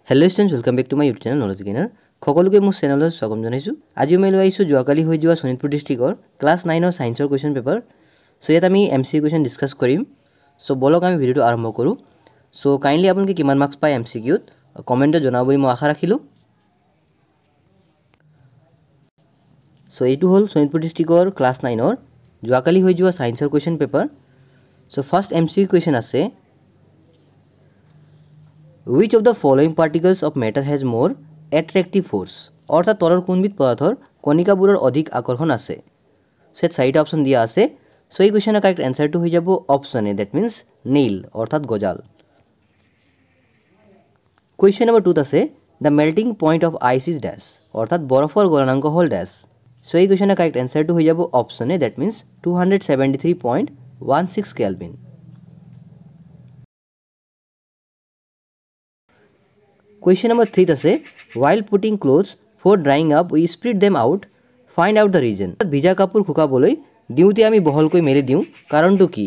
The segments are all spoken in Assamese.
Hello students welcome back to my YouTube channel knowledge gainer সকলোকে মোৰ চেনেললৈ স্বাগতম জনাইছো। আজি মই লৈ আহিছো যোৱাকালি হৈ যোৱা শোণিতপুৰ ডিস্ট্ৰিক্টৰ ক্লাছ 9 সায়েন্সৰ কোৱেশ্চন পেপাৰ। সো ইয়াত আমি এমসিকিউ কোৱেশ্চন ডিসকাস কৰিম। সো বলক আমি ভিডিওটো আৰম্ভ কৰো। সো কাইন্ডলি আপোনালোকে কিমান মাৰ্কস পায় এমসিকিউত কমেন্টত জনাব বুলি মই আশা ৰাখিলো। সো এইটো হল শোণিতপুৰ ডিস্ট্ৰিক্টৰ ক্লাছ 9ৰ যোৱাকালি হৈ যোৱা সায়েন্সৰ question paper. So first MCQ question আছে Which of the following particles of matter has more attractive force? অর্থাৎ তলৰ কোনবিধ পদাৰ্থৰ কণিকাবোৰৰ অধিক আকৰ্ষণ আছে। সেট চাৰিটা অপচন দিয়া আছে। সো এই কোৱেশ্চনৰ কাৰেক্ট আনসাৰটো হৈ যাব অপচন এ, দ্যাট মিন্স নীল অৰ্থাৎ গজাল। কোৱেশ্চন নম্বৰ 2 আছে the melting point of ice is dash অৰ্থাৎ বৰফৰ গলনাংক হল ড্যাশ। সো এই কোৱেশ্চনৰ কাৰেক্ট আনসাৰটো হৈ যাব option A, that means 273.16 kelvin. Question number 3 আছে while putting clothes for drying up we spread them out find out the reason ভিজা কাপোৰ শুকাবলৈ দিউতে আমি বহলকৈ মেলি দিউ কাৰণটো কি।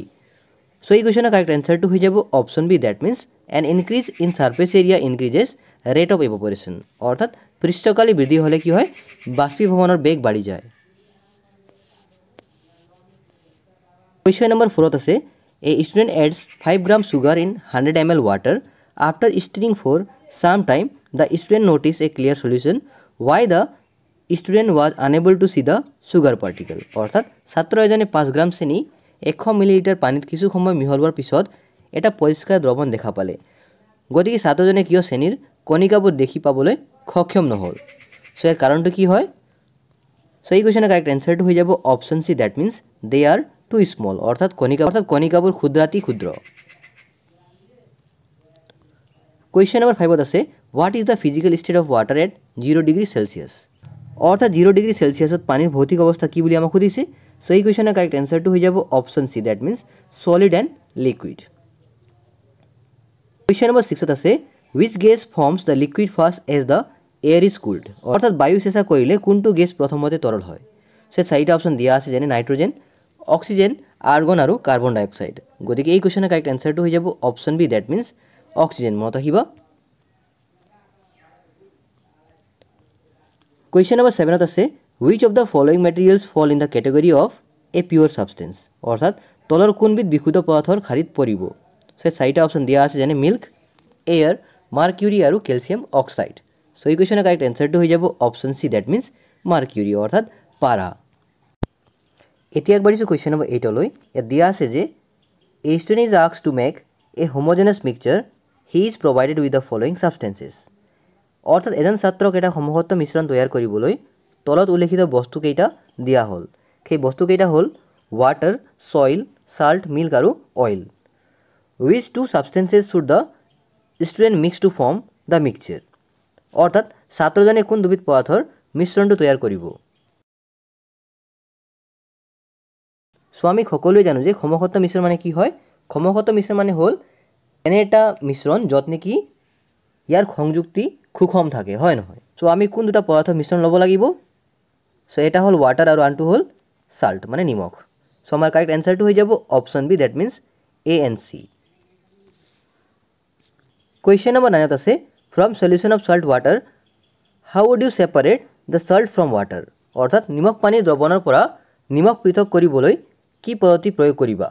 সো এই কোৱেশ্চনৰ কাৰেক্ট আনসাৰটো হৈ যাব option B, that means an increase in surface area increases rate of evaporation অৰ্থাৎ পৃষ্ঠকালি বৃদ্ধি হলে কি হয় বাষ্পীভৱনৰ বেগ বাঢ়ি যায়। Question number 4 আছে a student adds 5 gram sugar in 100 ml water after stirring for some time the student noticed a clear solution why the student was unable to see the sugar particle অৰ্থাৎ ছাত্ৰ এজনে 5 গ্ৰাম চেনি 100 মিলিলিটাৰ পানীত কিছু সময় মিহলোৱাৰ পিছত এটা পৰিষ্কাৰ দ্ৰৱণ দেখা পালে। গতিকে ছাত্ৰজনে কিয় চেনিৰ কণিকাবোৰ দেখি পাবলৈ সক্ষম নহল। সো ইয়াৰ কাৰণটো কি হয়। সো এই কোৱেশ্চনৰ কাৰেক্ট আনসাৰটো হৈ যাব option C, that means they are too small অৰ্থাৎ কণিকাবোৰ ক্ষুদ্ৰাতি ক্ষুদ্ৰ। Question number 5 আছে what is the physical state of water at 0 degree Celsius অৰ্থাৎ 0 ডিগ্ৰী সেলসিয়াছত পানীৰ ভৌতিক অৱস্থা কি বুলি আমাক সুধিছে। সো এই কোৱেশ্চনৰ কাৰেক্ট আনসাৰটো হৈ যাব option C, that means solid and liquid. Question number 6 আছে which gas forms the liquid first as the air is cooled অৰ্থাৎ বায়ু চেঁচা কৰিলে কোনটো গেছ প্ৰথমতে তৰল হয়। সো চাৰিটা অপচন দিয়া আছে যেনে নাইট্ৰজেন, অক্সিজেন, আৰ্গন আৰু কাৰ্বন ডাই অক্সাইড। গতিকে এই কোৱেশ্চনৰ কাৰেক্ট আনসাৰটো হৈ যাব option B, that means oxygen মনত ৰাখিবা। Question number 7 আছে which of the following materials fall in the category of a pure substance অৰ্থাৎ তলৰ কোনবিধ বিশুদ্ধ পদাৰ্থৰ খাৰিত পৰিব। সো চাৰিটা অপচন দিয়া আছে যেনে মিল্ক, এয়াৰ, মাৰ্কিউৰি আৰু ক্যালসিয়াম অক্সাইড। সো এই কোৱেশ্চনৰ কাৰেক্ট আনসাৰটো হৈ যাব option C, that means mercury অৰ্থাৎ পাৰা। এতিয়া আগবাঢ়িছো কোৱেশ্চন নম্বৰ 8 লৈ। ইয়াত দিয়া আছে যে a student is asked to make a homogeneous mixture he is provided with the following substances অৰ্থাৎ এজন ছাত্ৰক এটা সমহত্ব মিশ্ৰণ তৈয়াৰ কৰিবলৈ তলত উল্লেখিত বস্তু কেইটা দিয়া হ'ল। সেই বস্তু কেইটা হ'ল water, soil, salt, milk আৰু oil. Which two substances should the student mix to form the mixture অৰ্থাৎ ছাত্ৰজনে কোন দুবিধ পদাৰ্থৰ মিশ্ৰণটো তৈয়াৰ কৰিব। সো আমি সকলোৱে জানো যে সমহত্ব মিশ্ৰণ মানে কি হয়। সমহত্ব মিশ্ৰণ মানে হ'ল এনে এটা মিশ্ৰণ য'ত নেকি ইয়াৰ সংযুক্তি সুষম থাকে, হয় নহয়। সো আমি কোন দুটা পদাৰ্থৰ মিশ্ৰণ ল'ব লাগিব। সো এটা হ'ল ওৱাটাৰ আৰু আনটো হ'ল সাল্ট মানে নিমখ। সো আমাৰ কাৰেক্ট আনসাৰটো হৈ যাব option B, that means A and C. Question number 9 আছে from solution of salt water how would you separate the salt from water অৰ্থাৎ নিমখ পানীৰ দ্ৰৱণৰ পৰা নিমখ পৃথক কৰিবলৈ কি পদ্ধতি প্ৰয়োগ কৰিবা।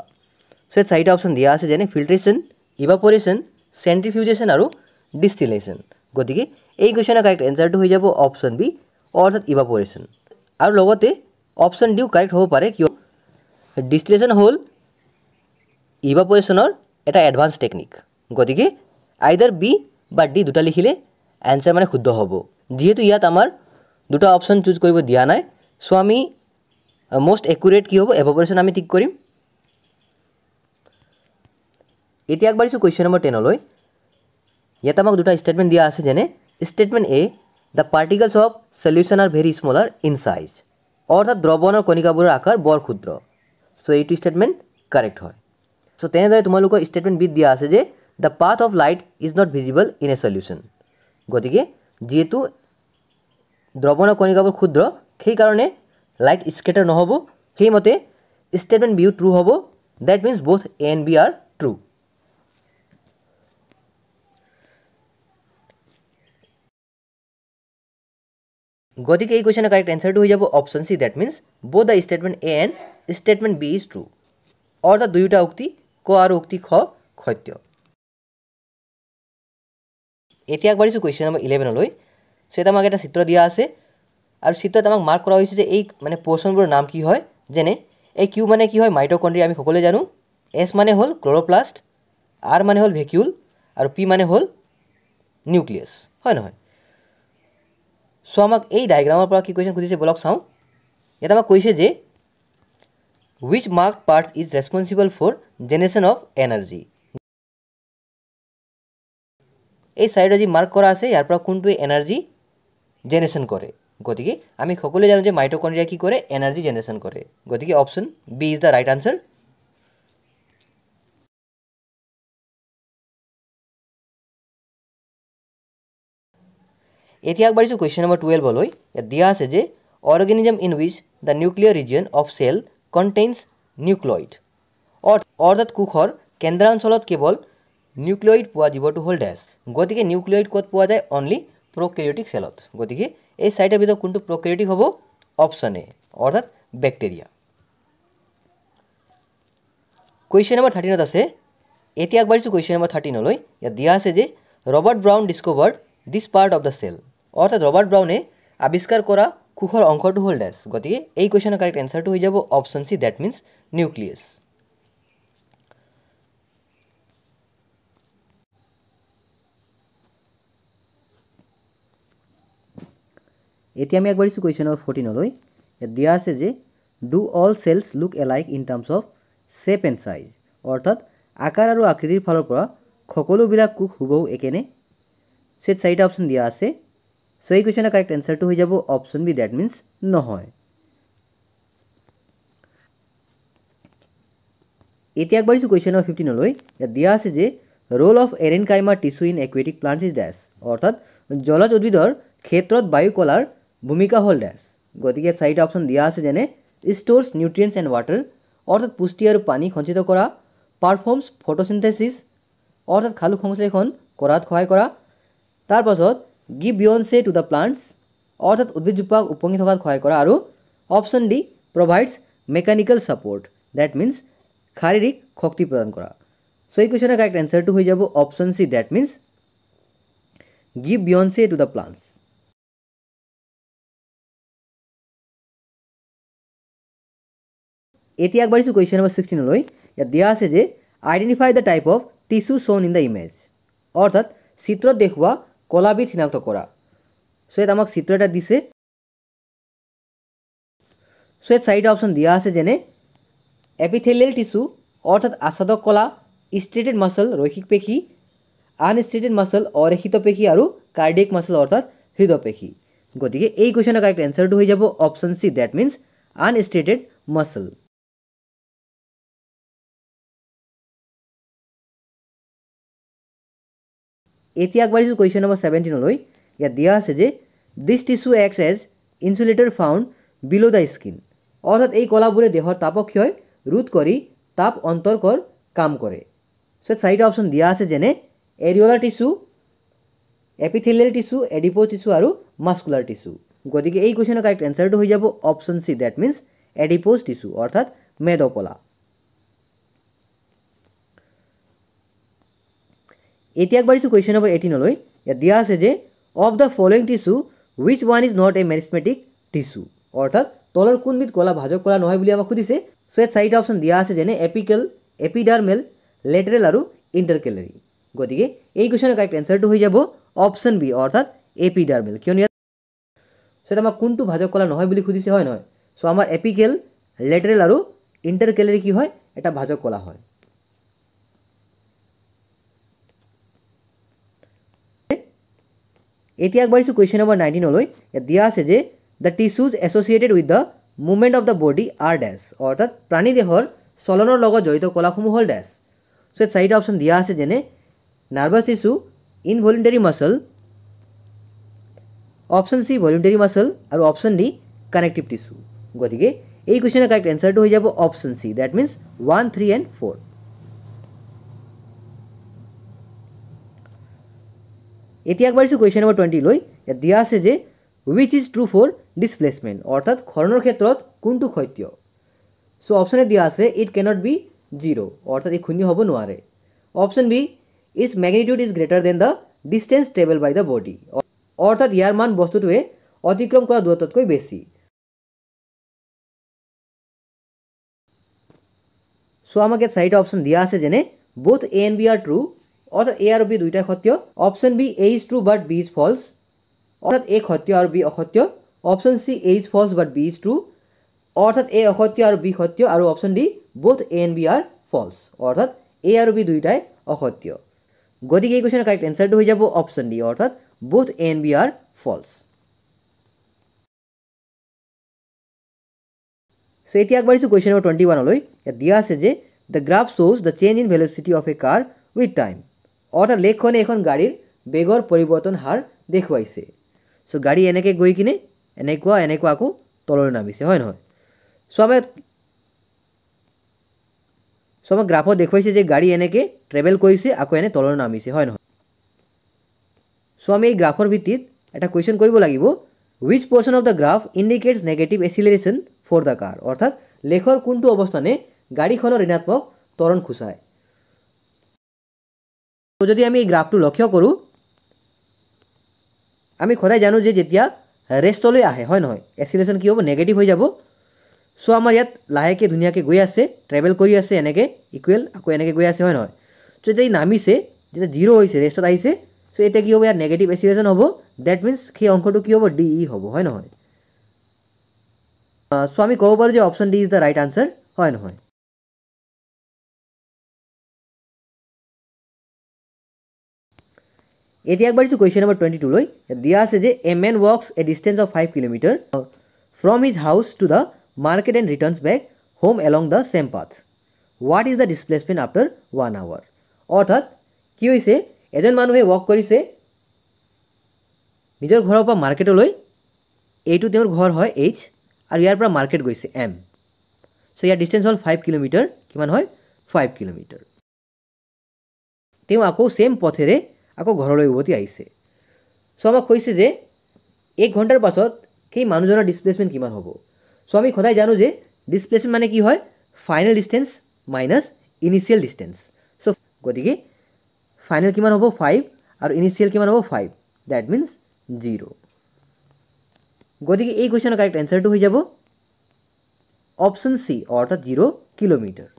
সো ইয়াত চাৰিটা অপচন দিয়া আছে যেনে ফিল্ট্ৰেশ্যন, ইভাপৰেশ্যন, চেণ্ট্ৰিফিউজেশ্যন আৰু ডিষ্টিলেশ্যন। গতিকে এই কোৱেশ্চনৰ কাৰেক্ট আনসাৰটো হৈ যাব অপচন বি অৰ্থাৎ ইভাপৰেশ্যন। আৰু লগতে অপচন ডিও কাৰেক্ট হ'ব পাৰে কিয় ডিষ্টিলেশ্যন হ'ল ইভাপৰেশ্যনৰ এটা এডভান্স টেকনিক। গতিকে আইদাৰ বি বা ডি দুটা লিখিলে আনসাৰ মানে শুদ্ধ হ'ব। যিহেতু ইয়াত আমাৰ দুটা অপচন চুজ কৰিব দিয়া নাই সো আমি মোষ্ট একুৰেট কি হ'ব ইভাপৰেশ্যন আমি ঠিক কৰিম। এতিয়া আগবাঢ়িছোঁ কুৱেশ্চন নম্বৰ 10 লৈ। ইয়াত আমাক দুটা ষ্টেটমেণ্ট দিয়া আছে যেনে statement A the particles of solution R very smaller in size অৰ্থাৎ দ্ৰৱণৰ কণিকাবোৰৰ আকাৰ বৰ ক্ষুদ্ৰ। সো এইটো ষ্টেটমেণ্ট কাৰেক্ট হয়। সো তেনেদৰে তোমালোকৰ ষ্টেটমেণ্ট বিত দিয়া আছে যে the path of light is not visible in a solution. গতিকে যিহেতু দ্ৰৱণৰ কণিকাবোৰ ক্ষুদ্ৰ সেইকাৰণে লাইট স্কেটাৰ নহ'ব, সেইমতে ষ্টেটমেণ্ট বিও ট্ৰু হ'ব, that means both A and B are true. গতিকে এই কুৱেশ্যনৰ কাৰেক্ট এনচাৰটো হৈ যাব option C, that means both the statement A and statement B is true, অৰ্থাৎ দুয়োটা উক্তি ক আৰু উক্তি খ সত্য। এতিয়া আগবাঢ়িছোঁ কুৱেশ্যন নম্বৰ 11লৈ। চ' এতিয়া আমাক এটা চিত্ৰ দিয়া আছে আৰু চিত্ৰত আমাক মাৰ্ক কৰা হৈছে যে এই মানে পৰ্চনবোৰৰ নাম কি হয়। যেনে এই কিউ মানে কি হয়, মাইটকণ্ড্ৰিয়া আমি সকলোৱে জানো, এছ মানে হ'ল ক্ল'ৰ'প্লাষ্ট, আৰ মানে হ'ল ভেকিউল আৰু পি মানে হ'ল নিউক্লিয়াছ, হয় নহয়। চ' আমাক এই ডায়েগ্ৰামৰ পৰা কি কুৱেশ্যন সুধিছে বলক চাওঁ। ইয়াত আমাক কৈছে যে which marked parts is responsible for generation of energy। এই চাইডত যি মাৰ্ক কৰা আছে ইয়াৰ পৰা কোনটোৱে এনাৰ্জি জেনেৰেশ্যন কৰে। গতিকে আমি সকলোৱে জানো যে মাইটকণ্ড্ৰিয়া কি কৰে, এনাৰ্জি জেনেৰেশ্যন কৰে। গতিকে option B is the right answer. এতিয়া আগবাঢ়িছোঁ কুৱেশ্যন নম্বৰ 12লৈ। ইয়াত দিয়া আছে যে organism in which the nuclear region of cell contains nucleoid, অৰ্থাৎ কোষৰ কেন্দ্ৰাঞ্চলত কেৱল নিউক্লিয়ইড পোৱা জীৱটো হ'ল ডেছ। গতিকে নিউক্লিয়ইড ক'ত পোৱা যায়, অনলি প্ৰকেৰিয়টিক চেলত। গতিকে এই চাৰিটাৰ ভিতৰত কোনটো প্ৰকেৰিয়টিক হ'ব, অপশ্যন এ, অৰ্থাৎ বেক্টেৰিয়া। কুৱেশ্যন নম্বৰ 13ত আছে। এতিয়া আগবাঢ়িছোঁ কুৱেশ্যন নম্বৰ 13লৈ। ইয়াত দিয়া আছে যে Robert Brown discovered this part of the cell, অৰ্থাৎ ৰবাৰ্ট ব্ৰাউনে আৱিষ্কাৰ কৰা কোষৰ অংশটো হ'ল ডেছ। গতিকে এই কুৱেশ্যনৰ কাৰেক্ট এনচাৰটো হৈ যাব option C, that means nucleus. এতিয়া আমি আগবাঢ়িছোঁ কুৱেশ্যন নম্বৰ 14লৈ। ইয়াত দিয়া আছে যে do all cells look alike in terms of shape and size, অৰ্থাৎ আকাৰ আৰু আকৃতিৰ ফালৰ পৰা সকলোবিলাক কোষ হুবহু একেনে। চ' চাৰিটা অপশ্যন দিয়া আছে। চ' এই কুৱেশ্যনৰ কাৰেক্ট এনচাৰটো হৈ যাব অপশ্যন বি, ডেট মিনছ নহয়। এতিয়া আগবাঢ়িছোঁ কুৱেশ্যন নম্বৰ 15লৈ। ইয়াত দিয়া আছে যে ৰোল অফ এৰেনকাইমাৰ tissue in aquatic plants is dash, অৰ্থাৎ জলজ উদ্ভিদৰ ক্ষেত্ৰত বায়ুকলাৰ ভূমিকা হ'ল ডেছ। গতিকে চাৰিটা অপশ্যন দিয়া আছে, যেনে ষ্ট'ৰ্ছ নিউট্ৰিয়েণ্টছ এণ্ড ৱাটাৰ, অৰ্থাৎ পুষ্টি আৰু পানী সঞ্চিত কৰা, পাৰফৰ্মছ ফটোচিনথেচিছ, অৰ্থাৎ খালুক সংশ্লেষণ কৰাত সহায় কৰা, তাৰপাছত give buoyancy to the plants, অৰ্থাৎ উদ্ভিদজোপাক উপঙি থকাত সহায় কৰা, আৰু option D provides mechanical support, that means শাৰীৰিক শক্তি প্ৰদান কৰা। চ' এই কুৱেশ্যনৰ কাৰেক্ট এনচাৰটো হৈ যাব option C, that means give buoyancy to the plants. এতিয়া আগবাঢ়িছোঁ কুৱেশ্যন নম্বৰ 16লৈ। ইয়াত দিয়া আছে যে identify the type of tissue shown in the image, অৰ্থাৎ চিত্ৰত দেখুওৱা কলাবিধ চিনাক্ত কৰা। চ' ইয়াত আমাক চিত্ৰ এটা দিছে। চ' ইয়াত চাৰিটা অপশ্যন দিয়া আছে, যেনে এপিথেলিয়েল টিচু, অৰ্থাৎ আচ্ছাদক কলা, ষ্ট্ৰেটেড মাচল ৰৈখিক পেশী, আনষ্ট্ৰেটেড মাচল অৰেখিত পেশী, আৰু কাৰ্ডিয়েক মাচল অৰ্থাৎ হৃদপেশী। গতিকে এই কুৱেশ্যনৰ কাৰেক্ট এনচাৰটো হৈ যাব option C, that means unstriated muscle. এতিয়া আগবাঢ়িছোঁ কুৱেশ্যন নম্বৰ 17লৈ। ইয়াত দিয়া আছে যে this tissue acts as insulator found below' the skin, অৰ্থাৎ এই কলাবোৰে দেহৰ তাপক্ষয় ৰোধ কৰি তাপ অন্তৰ্কৰ কাম কৰে। চ' চাৰিটা অপশ্যন দিয়া আছে, যেনে এৰিঅলাৰ টিচু, এপিথেলিয়েল টিচু, এডিপ'জ টিচু, আৰু মাস্কুলাৰ টিচু। গতিকে এই কুৱেশ্যনৰ কাৰেক্ট এনচাৰটো হৈ যাব option C, that means adipose tissue, অৰ্থাৎ মেদকলা। এতিয়া আগবাঢ়িছোঁ কুৱেশ্যন নম্বৰ 18লৈ। ইয়াত দিয়া আছে যে of the following tissue which one is not a meristematic tissue, অৰ্থাৎ তলৰ কোনবিধ কলা ভাজক কলা নহয় বুলি আমাক সুধিছে। চ' ইয়াত চাৰিটা অপশ্যন দিয়া আছে, যেনে এপিকেল, এপিডাৰ্মেল, লেটেৰেল, আৰু ইণ্টাৰকেলাৰী। গতিকে এই কুৱেশ্যনৰ কাৰেক্ট এনচাৰটো হৈ যাব অপশ্যন বি, অৰ্থাৎ এপিডাৰ্মেল। কিয়নো ইয়াত চ' আমাক কোনটো ভাজক কলা নহয় বুলি সুধিছে, হয় নহয়। চ' আমাৰ এপিকেল, লেটেৰেল, আৰু ইণ্টাৰকেলাৰী কি হয়, এটা ভাজক কলা হয়। এতিয়া আগবাঢ়িছোঁ কুৱেশ্যন নম্বৰ 19লৈ। ইয়াত দিয়া আছে যে the tissues associated with the movement of the body are dash, অৰ্থাৎ প্ৰাণী দেহৰ চলনৰ লগত জড়িত কলাসমূহ হ'ল ডেছ। চ' ইয়াত চাৰিটা অপশ্যন দিয়া আছে, যেনে nervous tissue, involuntary muscle, option C voluntary muscle, আৰু অপশ্যন ডি কানেক্টিভ টিচু। গতিকে এই কুৱেশ্যনৰ কাৰেক্ট এনচাৰটো হৈ যাব option C, that means 1, 3 and 4। এতিয়া আগবাঢ়িছোঁ কুৱেশ্যন নম্বৰ 20লৈ। ইয়াত দিয়া আছে যে which is true for displacement অৰ্থাৎ খৰণৰ ক্ষেত্ৰত কোনটো সত্য। চ' অপশ্যনে দিয়া আছে ইট কেনট বি 0 অৰ্থাৎ ই শূন্য হ'ব নোৱাৰে। Option B is magnitude is greater than the distance travel by the body অৰ্থাৎ ইয়াৰ মান বস্তুটোৱে অতিক্ৰম কৰা দূৰত্বতকৈ বেছি। চ' আমাক ইয়াত চাৰিটা অপশ্যন দিয়া আছে যেনে both A and B are true অৰ্থাৎ A আৰু B দুইটাই সত্য। Option B A is true but B is false অৰ্থাৎ A সত্য আৰু B অসত্য। Option C A is false but B is true অৰ্থাৎ A অসত্য আৰু B সত্য। আৰু option D both A and B are false অৰ্থাৎ A আৰু B দুইটাই অসত্য। গতিকে এই কুৱেশ্যনৰ কাৰেক্ট এনচাৰটো হৈ যাব অপশ্যন ডি অৰ্থাৎ both A and B are false। So' এতিয়া আগবাঢ়িছোঁ কুৱেশ্যন নম্বৰ 21লৈ। ইয়াত দিয়া আছে যে দ্য গ্ৰাফ শ্ব'জ the change in velocity of a car with time অৰ্থাৎ লেখখনে এখন গাড়ীৰ বেগৰ পৰিৱৰ্তন হাৰ দেখুৱাইছে। চ' গাড়ী এনেকৈ গৈ কিনে এনেকুৱা আকৌ তললৈ নামিছে হয় নহয়। চ' আমাক গ্ৰাফত দেখুৱাইছে যে গাড়ী এনেকৈ ট্ৰেভেল কৰিছে আকৌ এনে তললৈ নামিছে হয় নহয়। চ' আমি এই গ্ৰাফৰ ভিত্তিত এটা কুৱেশ্যন কৰিব লাগিব which portion of the graph indicates negative acceleration for the car অৰ্থাৎ লেখৰ কোনটো অৱস্থানে গাড়ীখনৰ ঋণাত্মক ত্বৰণ সূচায়। তো যদি আমি এই গ্ৰাফটো লক্ষ্য কৰোঁ আমি সদায় জানো যে যেতিয়া ৰেষ্টলৈ আহে হয় নহয় এচিলেৰেশ্যন কি হ'ব নেগেটিভ হৈ যাব। চ' আমাৰ ইয়াত লাহেকৈ ধুনীয়াকৈ গৈ আছে ট্ৰেভেল কৰি আছে এনেকৈ ইকুৱেল আকৌ এনেকৈ গৈ আছে হয় নহয়। চ' এতিয়া এই নামিছে যেতিয়া 0 হৈছে ৰেষ্টত আহিছে চ' এতিয়া কি হ'ব ইয়াত নেগেটিভ এচিলেৰেশ্যন হ'ব ডেট মিনছ সেই অংশটো কি হ'ব ডি ই হ'ব হয় নহয়। চ' আমি ক'ব পাৰোঁ যে option D is the right answer হয় নহয়। এতিয়া আগবাঢ়িছোঁ কুৱেশ্যন নম্বৰ 22লৈ। দিয়া আছে যে a man walks a distance of 5 kilometre from his house to the market and returns back home along the same path what is the displacement after 1 hour অৰ্থাৎ কি হৈছে এজন মানুহে ৱাক কৰিছে নিজৰ ঘৰৰ পৰা মাৰ্কেটলৈ। এইটো তেওঁৰ ঘৰ হয় এইচ আৰু ইয়াৰ পৰা মাৰ্কেট গৈছে এম। চ' ইয়াৰ ডিষ্টেঞ্চ হ'ল 5 কিলোমিটাৰ কিমান হয় 5 কিলোমিটাৰ। তেওঁ আকৌ ছেম পথেৰে আকৌ ঘৰলৈ উভতি আহিছে। চ' আমাক কৈছে যে 1 ঘণ্টাৰ পাছত সেই মানুহজনৰ ডিছপ্লেচমেণ্ট কিমান হ'ব। চ' আমি সদায় জানো যে ডিছপ্লেচমেণ্ট মানে কি হয় final distance minus initial distance. So' গতিকে ফাইনেল কিমান হ'ব 5 আৰু ইনিচিয়েল কিমান হ'ব 5 ডেট মিনছ 0। গতিকে এই কুৱেশ্যনৰ কাৰেক্ট এনচাৰটো হৈ যাব অপশ্যন চি অৰ্থাৎ 0 কিলোমিটাৰ।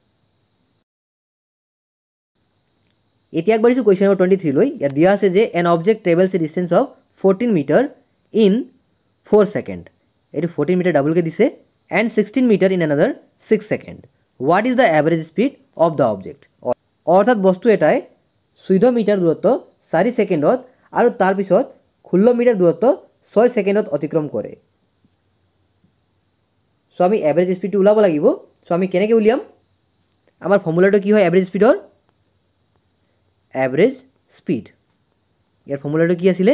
এতিয়া আগবাঢ়িছোঁ কুৱেশ্যন নম্বৰ 23লৈ। ইয়াত দিয়া আছে যে an object travels a distance of 14 metre in 4 second এইটো 14 মিটাৰ ডাবলকৈ দিছে and 16 metre in another 6 second what is the average speed of the object অৰ্থাৎ বস্তু এটাই 14 মিটাৰ দূৰত্ব 4 ছেকেণ্ডত আৰু তাৰপিছত 16 মিটাৰ দূৰত্ব 6 ছেকেণ্ডত অতিক্ৰম কৰে। চ' আমি এভাৰেজ স্পীডটো ওলাব লাগিব। চ' আমি কেনেকৈ উলিয়াম আমাৰ ফৰ্মুলাটো কি হয় এভাৰেজ স্পীডৰ এভাৰেজ স্পীড ইয়াৰ ফৰ্মুলাটো কি আছিলে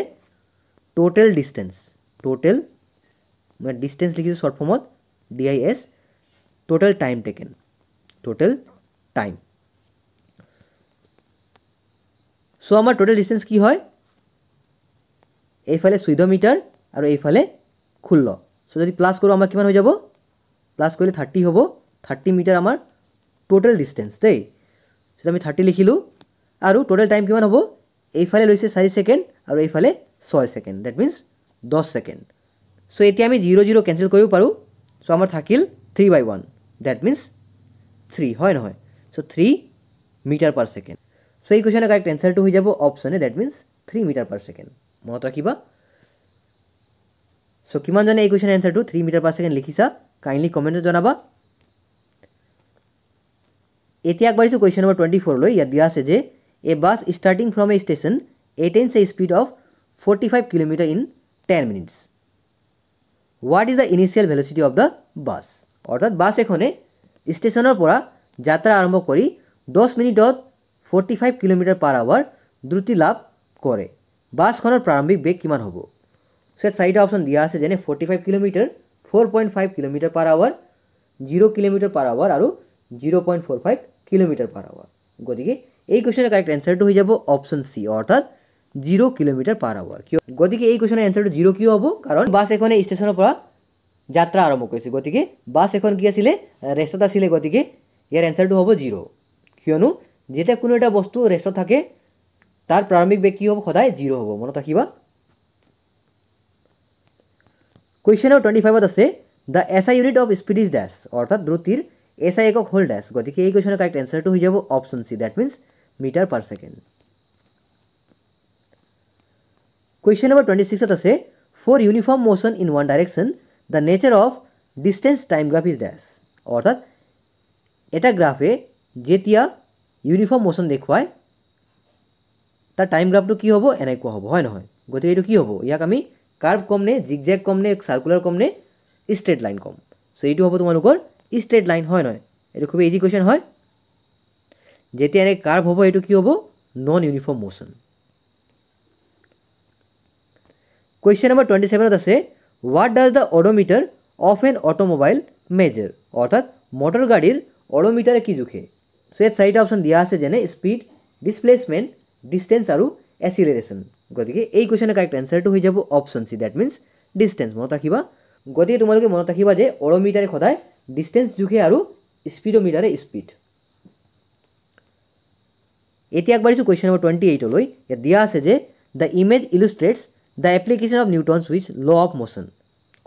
টোটেল ডিষ্টেঞ্চ টোটেল মই ডিষ্টেঞ্চ লিখিছোঁ শ্বৰ্ট ফৰ্মত DIS total time taken total time. So' আমাৰ টোটেল ডিষ্টেঞ্চ কি হয় এইফালে 14 মিটাৰ আৰু এইফালে 16। চ' যদি প্লাছ কৰোঁ আমাৰ কিমান হৈ যাব প্লাছ কৰিলে 30 হ'ব 30 মিটাৰ আমাৰ টোটেল ডিষ্টেঞ্চ দেই। চ' আমি 30 লিখিলোঁ আৰু টোটেল টাইম কিমান হ'ব এইফালে লৈছে 4 ছেকেণ্ড আৰু এইফালে 6 ছেকেণ্ড ডেট মিনছ 10 ছেকেণ্ড। চ' এতিয়া আমি 0 0 কেঞ্চেল কৰিব পাৰোঁ। চ' আমাৰ থাকিল 3/1 ডেট মিনছ 3 হয় নহয়। চ' 3 মিটাৰ পাৰ ছেকেণ্ড। চ' এই কুৱেশ্যনৰ কাৰেক্ট এনচাৰটো হৈ যাব অপশ্যনে that means 3 metre per second মনত ৰাখিবা। চ' কিমানজনে এই কুৱেশ্যনৰ এনচাৰটো 3 মিটাৰ পাৰ ছেকেণ্ড লিখিছা কাইণ্ডলি কমেণ্টত জনাবা। এতিয়া আগবাঢ়িছোঁ কুৱেশ্যন নম্বৰ 24লৈ। ইয়াত দিয়া আছে যে a bus starting from a station attains a speed of 45 kilometre in 10 minutes what is the initial velocity of the bus অৰ্থাৎ বাছ এখনে ষ্টেচনৰ পৰা যাত্ৰা আৰম্ভ কৰি 10 মিনিটত 45 কিলোমিটাৰ পাৰ আৱাৰ দ্ৰুতি লাভ কৰে বাছখনৰ প্ৰাৰম্ভিক বেগ কিমান হ'ব। চ' ইয়াত 4টা অপশ্যন দিয়া আছে যেনে 45 kilometre 4.5 kilometre per hour 0 kilometre per hour আৰু 0.45 কিলোমিটাৰ পাৰ আৱাৰ। গতিকে এই কুৱেশ্যনৰ কাৰেক্ট এনচাৰটো হৈ যাব অপশ্যন চি অৰ্থাৎ 0 km/h গতিকে এই কোৱেশ্যনৰ এনসাৰটো 0 কিয় হ'ব কাৰণ বাছ এখনে ষ্টেচনৰ পৰা যাত্ৰা আৰম্ভ কৰিছে গতিকে বাছ এখন কি আছিল ৰেষ্টত আছিল গতিকে ইয়াৰ এনসাৰটো হ'ব 0 কিয়নো যেতিয়া কোনো এটা বস্তু ৰেষ্টত থাকে তাৰ প্ৰাৰম্ভিক বেগ কি হ'ব সদায় 0 হ'ব মনত ৰাখিবা কোৱেশ্যন নম্বৰ 25 আছে the SI unit of speed is dash অৰ্থাৎ দ্ৰুতিৰ SI একক হ'ল dash গতিকে এই কোৱেশ্যনৰ কাৰেক্ট এনসাৰটো হৈ যাব option C that means metre per second Question number 26 আছে for uniform motion in one direction the nature of distance time graph is dash অর্থাৎ এটা গ্রাফে যেতিয়া ইউনিফর্ম মোশন দেখুৱায় তাৰ টাইম গ্ৰাফটো কি হ'ব এনেকুৱা হ'ব হয় নহয় গতিকে এটো কি হ'ব ইয়াক আমি কার্ভ কম নে জিগজ্যাগ কম নে সার্কুলার কম নে স্ট্রেট লাইন কম সো এইটো হ'ব তোমালোকৰ স্ট্ৰেট লাইন হয় নহয় এটো খুব ইজি কোৱেশ্যন হয় যেতিয়া এনে কার্ভ হ'ব এটো কি হ'ব non uniform motion Question number 27 আছে what does the odometer of an automobile measure অর্থাৎ মোটর গাড়ির odometer কি জুখে সো এর চাৰিটা অপশন দিয়া আছে যেনে স্পিড ডিসপ্লেসমেন্ট ডিসটেন্স আৰু অ্যাসিলাৰেশন গতিকে এই কোৱেশ্যনৰ কাৰেক্ট এনসাৰটো হৈ যাব option C that means distance মনত ৰাখিবা গতিকে তোমালোকে মনত ৰাখিবা যে odometer সদায় ডিসটেন্স জুখে আৰু স্পিডোমিটাৰে স্পিড এতিয়া আগবাঢ়িছো কোৱেশ্যন নম্বৰ 28 লৈ ইয়াত দিয়া আছে যে the image illustrates the application of Newton's which law of motion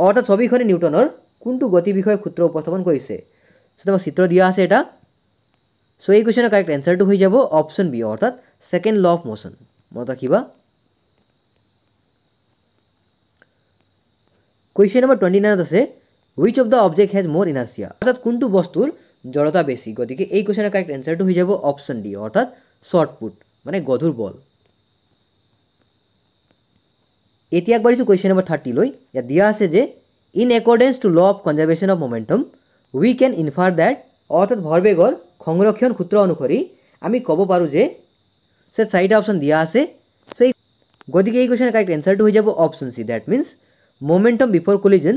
অর্থাৎ ছবিখনে নিউটনৰ কোনটো গতি বিষয়ক সূত্ৰ উপস্থাপন কৰিছে সো তোমাক চিত্ৰ দিয়া আছে এটা সো এই কোৱেশ্যনৰ কাৰেক্ট এনসাৰটো হৈ যাব অপশন বি অৰ্থাৎ সেকেন্ড ল অফ মোশন মনত ৰাখিবা কোৱেশ্যন নম্বৰ 29 আছে which of the object has more inertia অৰ্থাৎ কোনটো বস্তুৰ জড়তা বেছি গতিকে এই কোৱেশ্যনৰ কাৰেক্ট এনসাৰটো হৈ যাব অপশন ডি অৰ্থাৎ শৰ্ট পুট মানে গধুৰ বল এতিয়া আগবাঢ়িছো কোৱেশ্যন নম্বৰ 30 লৈ ইয়াত দিয়া আছে যে in accordance to law of conservation of momentum we can infer that অৰ্থাৎ ভৰবেগৰ সংৰক্ষণ সূত্ৰ অনুসৰি আমি ক'ব পাৰো যে সে চাৰিটা অপশন দিয়া আছে সো গতিকে এই কোৱেশ্যনৰ কাৰেক্ট এনসাৰটো হৈ যাব option C that means momentum বিফোৰ collision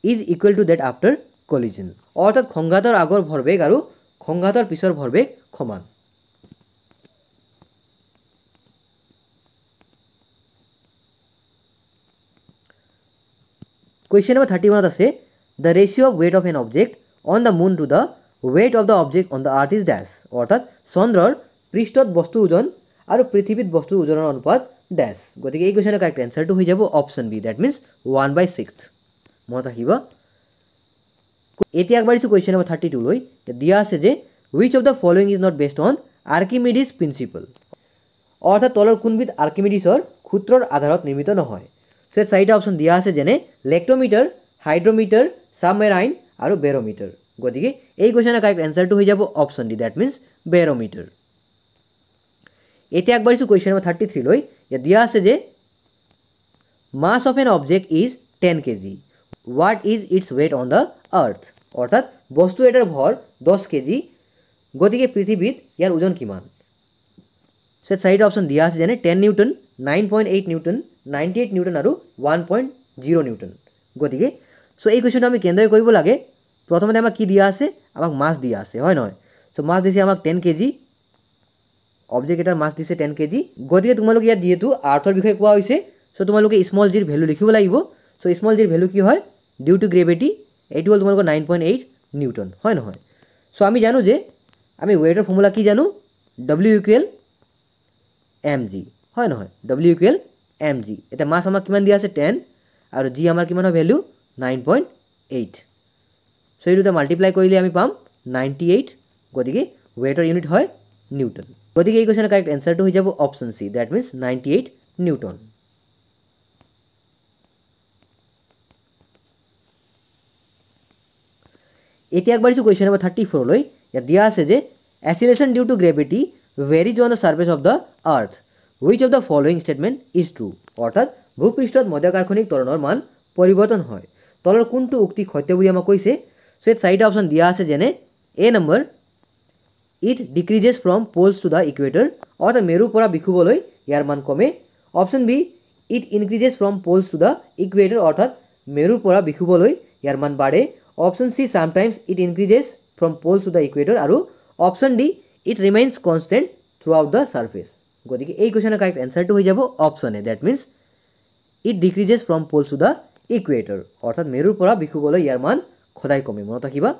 is equal to that after collision অৰ্থাৎ সংঘাতৰ আগৰ ভৰবেগ আৰু সংঘাতৰ পিছৰ ভৰবেগ সমান Question number 31 আছে the ratio of weight of an object on the moon to the weight of the object on the earth is dash অর্থাৎ চন্দ্ৰৰ পৃষ্ঠত বস্তুৰ ওজন আৰু পৃথিৱীত বস্তুৰ ওজনৰ অনুপাত dash গতিকে এই কোৱেশ্যনৰ কাৰেক্ট এনসাৰটো হৈ যাব অপশন বি দ্যাট মিন্স 1/6 মনত ৰাখিবা এতিয়া আগবাঢ়িছো কোৱেশ্যন নম্বৰ 32 লৈ দিয়া আছে যে which of the following is not based on Archimedes principle অৰ্থাৎ তলৰ কোনবিধ আৰ্কিমিডিছৰ সূত্ৰৰ আধাৰত নিৰ্মিত নহয় সো চাৰিটা অপশন দিয়া আছে যেনে লেক্টোমিটাৰ হাইড্ৰোমিটাৰ সাবমেৰাইন আৰু বেৰোমিটাৰ গতিকে এই কোৱেশ্যনৰ কাৰেক্ট এনসাৰটো হৈ যাব option D that means barometer এতিয়া আগবাঢ়িছো কোৱেশ্যন নম্বৰ 33 লৈ ইয়াত দিয়া আছে যে mass of an object is 10 kg what is its weight on the earth অৰ্থাৎ বস্তু এটাৰ ভৰ 10 kg গতিকে পৃথিৱীত ইয়াৰ ওজন কিমান সো চাৰিটা অপশন দিয়া আছে যেনে 10 নিউটন 9.8 নিউটন 98 নিউটন আৰু 1.0 নিউটন গতিকে সো এই কোৱেশ্যনটো আমি কেনেদৰে কৰিব লাগে প্ৰথমতে আমাক কি দিয়া আছে আমাক মাস দিয়া আছে হয় নহয় সো মাস দিছে আমাক 10 kg অবজেক্ট এটাৰ মাস দিছে 10 kg গতিকে তোমালোকে ইয়াত যেহেতু আৰ্থৰ বিষয়ে কোৱা হৈছে সো তোমালোকে স্মল জিৰ ভ্যালু লিখিব লাগিব সো স্মল জিৰ ভ্যালু কি হয় ডিউ টু গ্ৰেভিটি এইটো হল তোমালোকৰ 9.8 নিউটন হয় নহয় সো আমি জানো যে আমি ওয়েটৰ ফৰ্মুলা কি জানো w = mg হয় নহয় w = mg এটা মাস আমাক কিমান দিয়া আছে 10 আৰু g আমাৰ কিমান হয় ভ্যালু 9.8 সো এই দুটা মাল্টিপ্লাই কৰিলে আমি পাম 98 গতিকে ওয়েটৰ ইউনিট হয় নিউটন গতিকে এই কোৱেশ্যনৰ কাৰেক্ট এনসাৰটো হৈ যাব option C that means 98 Newton এতিয়া আগবাঢ়িছো কোৱেশ্যন নম্বৰ 34 লৈ ইয়াত দিয়া আছে যে acceleration due to gravity varies on the surface of the earth which of the following statement is true অৰ্থাৎ ভূপৃষ্ঠত মধ্যাকৰ্ষণিক ত্বৰণৰ মান পৰিৱৰ্তন হয় তলৰ কোনটো উক্তি সত্য বুলি আমাক কৈছে সো এই চাৰিটা অপশন দিয়া আছে যেনে এ number it decreases from poles to the equator অৰ্থাৎ মেৰুৰ পৰা বিষুৱলৈ ইয়াৰ মান কমে option B it increases from poles to the equator অৰ্থাৎ মেৰুৰ পৰা বিষুৱলৈ ইয়াৰ মান বাঢ়ে option C sometimes it increases from poles to the equator আৰু option D it remains constant throughout the surface গতিকে এই কুৱেশ্যনৰ কাৰেক্ট এনচাৰটো হৈ যাব option A, that means it decreases from poles to the equator, অৰ্থাৎ মেৰুৰ পৰা বিষুৱলৈ ইয়াৰ মান সদায় কমে, মনত ৰাখিবা।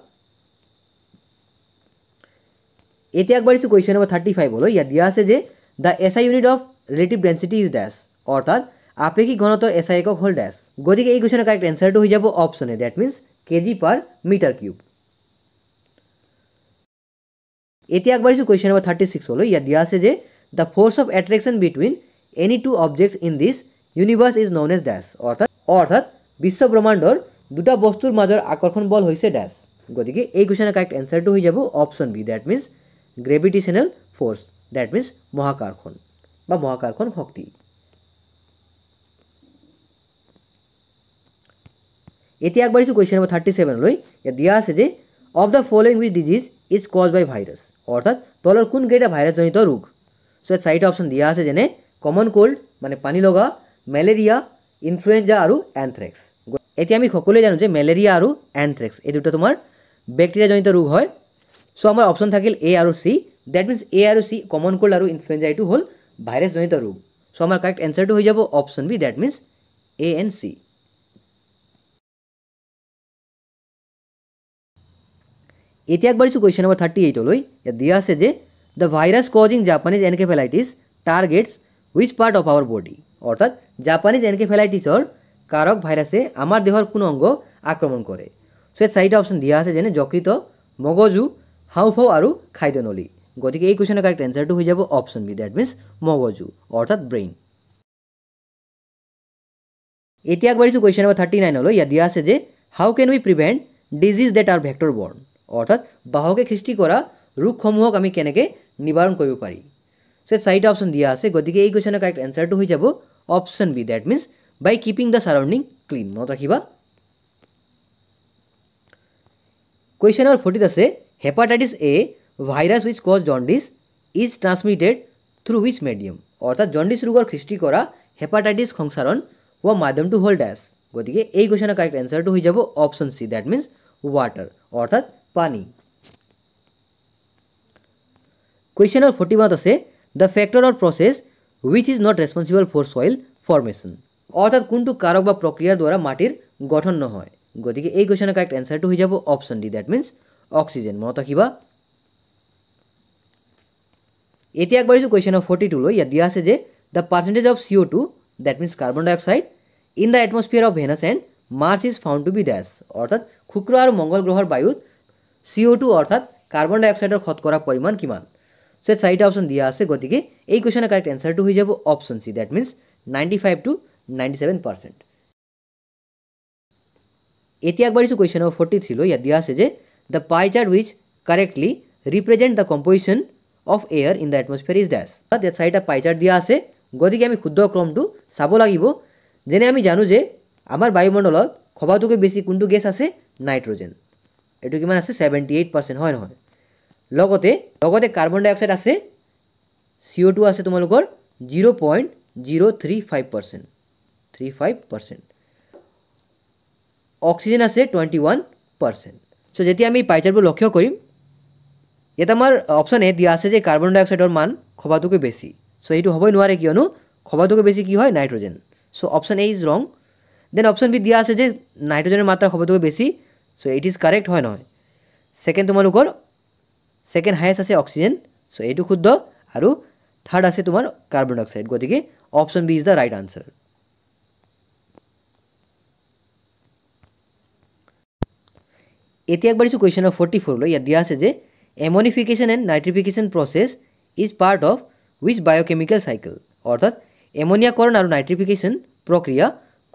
এতিয়া আগবাঢ়িছোঁ কুৱেশ্যন নম্বৰ 35লৈ। ইয়াত দিয়া আছে যে the S I unit of relative density is dash, অৰ্থাৎ আপেক্ষিক ঘনত্বৰ এছ আই একক হ'ল ডেছ। গতিকে এই কুৱেশ্যনৰ কাৰেক্ট এনচাৰটো হৈ যাব option A, that means KG per metre cube. এতিয়া আগবাঢ়িছোঁ কুৱেশ্যন নম্বৰ 36লৈ। ইয়াত দিয়া আছে যে the force of attraction between any two objects in this universe is known as dash, অৰ্থাৎ বিশ্ব ব্ৰহ্মাণ্ডৰ দুটা বস্তুৰ মাজৰ আকৰ্ষণ বল হৈছে ডেছ। গতিকে এই কুৱেশ্যনৰ কাৰেক্ট এনচাৰটো হৈ যাব option B, that means gravitational force, that means মহাকৰ্ষণ বা মহাকৰ্ষণ শক্তি। এতিয়া আগবাঢ়িছোঁ কুৱেশ্যন নম্বৰ 37লৈ। ইয়াত দিয়া আছে যে of the following which disease is cause by virus, অৰ্থাৎ তলৰ কোনকেইটা ভাইৰাছজনিত ৰোগ। চ' ইয়াত চাৰিটা অপশ্যন দিয়া আছে, যেনে কমন কোল্ড মানে পানী লগা, মেলেৰিয়া, ইনফ্লুৱেঞ্জা আৰু এনথ্ৰেক্স। এতিয়া আমি সকলোৱে জানো যে মেলেৰিয়া আৰু এনথ্ৰেক্স এই দুটা তোমাৰ বেক্টেৰিয়াজনিত ৰোগ হয়। চ' আমাৰ অপশ্যন থাকিল এ আৰু চি, ডেট মিনছ এ আৰু চি, কমন কোল্ড আৰু ইনফ্লুৱেঞ্জা এইটো হ'ল ভাইৰাছজনিত ৰোগ। চ' আমাৰ কাৰেক্ট এনচাৰটো হৈ যাব option B, that means A and C. এতিয়া আগবাঢ়িছোঁ কুৱেশ্যন নম্বৰ 38লৈ। ইয়াত দিয়া আছে যে the virus causing Japanese encephalitis targets which part of our body, অৰ্থাৎ জাপানিজ এনকেফেলাইটিছৰ কাৰক ভাইৰাছে আমাৰ দেহৰ কোন অংগ আক্ৰমণ কৰে। চ' ইয়াত চাৰিটা অপশ্যন দিয়া আছে, যেনে যকৃত, মগজু, হাওঁফাওঁ আৰু খাদ্যনলী। গতিকে এই কুৱেশ্যনৰ কাৰেক্ট এনচাৰটো হৈ যাব অপশ্যন বি, ডেট মিনছ মগজু অৰ্থাৎ ব্ৰেইন। এতিয়া আগবাঢ়িছোঁ কুৱেশ্যন নম্বৰ 39লৈ। ইয়াত দিয়া আছে যে how can we prevent disease that are vector borne, অৰ্থাৎ বাহকে সৃষ্টি কৰা ৰোগসমূহক আমি কেনেকৈ নিবাৰণ কৰিব পাৰি। চ' চাৰিটা অপশ্যন দিয়া আছে। গতিকে এই কুৱেশ্যনৰ কাৰেক্ট এনচাৰটো হৈ যাব option B, that means by keeping the surrounding clean, মনত ৰাখিবা। কুৱেশ্যন নম্বৰ 40 আছে hepatitis A virus which cause jaundice is transmitted through which medium, অৰ্থাৎ জণ্ডিছ ৰোগৰ সৃষ্টি কৰা হেপাটাইটিছ সংচাৰণ হোৱা মাধ্যমটো হ'ল ডেছ। গতিকে এই কুৱেশ্যনৰ কাৰেক্ট এনচাৰটো হৈ যাব option C, that means water অৰ্থাৎ পানী। কুৱেশ্যন নম্বৰ 41 আছে the factor or process which is not responsible for soil formation, অৰ্থাৎ কোনটো কাৰক বা প্ৰক্ৰিয়াৰ দ্বাৰা মাটিৰ গঠন নহয়। গতিকে এই কুৱেশ্যনৰ কাৰেক্ট এনচাৰটো হৈ যাব option D, that means oxygen, মনত ৰাখিবা। এতিয়া আগবাঢ়িছোঁ কুৱেশ্যন নম্বৰ 42লৈ। ইয়াত দিয়া আছে যে the percentage of CO2 that means carbon dye oxide in the atmosphere of Venus and Mars is found to be dash, অৰ্থাৎ শুক্ৰ আৰু মংগল গ্ৰহৰ বায়ুত CO2 অৰ্থাৎ কাৰ্বন ডাই অক্সাইডৰ শতকৰা পৰিমাণ কিমান। চ' ইয়াত চাৰিটা অপশ্যন দিয়া আছে। গতিকে এই কুৱেশ্যনৰ কাৰেক্ট এনচাৰটো হৈ যাব option C, that means 95 to 97%। এতিয়া আগবাঢ়িছোঁ কুৱেশ্যন নম্বৰ 43লৈ। ইয়াত দিয়া আছে যে the pie chart which correctly represent the composition of air in the atmosphere is dash, ইয়াত চাৰিটা পাই চাৰ্ট দিয়া আছে। গতিকে আমি শুদ্ধ ক্ৰমটো চাব লাগিব। যেনে আমি জানো যে আমাৰ বায়ুমণ্ডলত সবাতোকৈ বেছি কোনটো গেছ আছে, নাইট্ৰজেন, এইটো কিমান আছে 78%, হয় নহয়। লগতে কাৰ্বন ডাই অক্সাইড আছে, CO2 আছে তোমালোকৰ 0.035%, অক্সিজেন আছে 21%। চ' যেতিয়া আমি পাই চাৰ্টবোৰ লক্ষ্য কৰিম, ইয়াত আমাৰ অপশ্যন এ দিয়া আছে যে কাৰ্বন ডাই অক্সাইডৰ মান সবাতোকৈ বেছি। চ' এইটো হ'বই নোৱাৰে, কিয়নো সবাতোকৈ বেছি কি হয়, nitrogen. So' option A is ৰং। দেন অপশ্যন বি দিয়া আছে যে নাইট্ৰজেনৰ মাত্ৰা সবাতোকৈ বেছি। চ' ইট ইজ কাৰেক্ট, হয় নহয়। তোমালোকৰ ছেকেণ্ড হায়েষ্ট আছে অক্সিজেন, চ' এইটো শুদ্ধ। আৰু থাৰ্ড আছে তোমাৰ কাৰ্বন ডাই অক্সাইড। গতিকে option B is the right answer. এতিয়া আগবাঢ়িছোঁ কুৱেশ্যন নম্বৰ 44লৈ। ইয়াত দিয়া আছে যে ammonification and nitrification process is part of which biochemical cycle, অৰ্থাৎ এমনিয়াকৰণ আৰু নাইট্ৰিফিকেশ্যন প্ৰক্ৰিয়া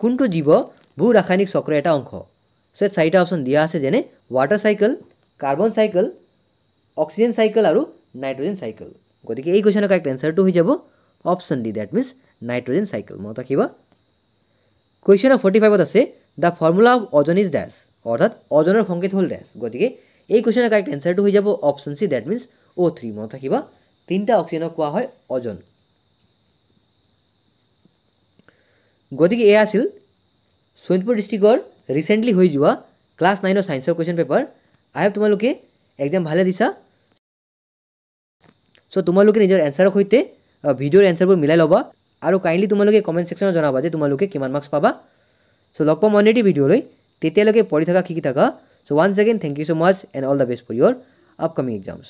কোনটো জীৱ ভূ ৰাসায়নিক চক্ৰৰ এটা অংশ। চ' ইয়াত চাৰিটা অপশ্যন দিয়া আছে, যেনে water cycle, carbon cycle, oxygen cycle আৰু নাইট্ৰজেন চাইকেল। গতিকে এই কুৱেশ্যনৰ কাৰেক্ট এনচাৰটো হৈ যাব option D, that means nitrogen cycle, মনত ৰাখিবা। কুৱেশ্যন নম্বৰ 45 আছে the formula of ozone is dash, অৰ্থাৎ অজনৰ সংকেত হ'ল ডেছ। গতিকে এই কুৱেশ্যনৰ কাৰেক্ট এনচাৰটো হৈ যাব option C, that means O3, মনত ৰাখিবা। তিনিটা অক্সিজেনক কোৱা হয় অজন। গতিকে এয়া আছিল শোণিতপুৰ ডিষ্ট্ৰিক্টৰ ৰিচেণ্টলি হৈ যোৱা ক্লাছ 9ৰ ছায়েন্সৰ কুৱেশ্যন পেপাৰ। আই হোপ তোমালোকে এক্সাম ভালে দিছা। চ' তোমালোকে নিজৰ এনচাৰৰ সৈতে ভিডিঅ'ৰ এনচাৰবোৰ মিলাই ল'বা আৰু কাইণ্ডলি তোমালোকে কমেণ্ট ছেকশ্যনত জনাবা যে তোমালোকে কিমান মাৰ্কছ পাবা। চ' লগ পাম অন্য এটি ভিডিঅ'লৈ, তেতিয়ালৈকে পঢ়ি থাকা শিকি থাকা। So' once again thank you so' much and all the best for your upcoming exams.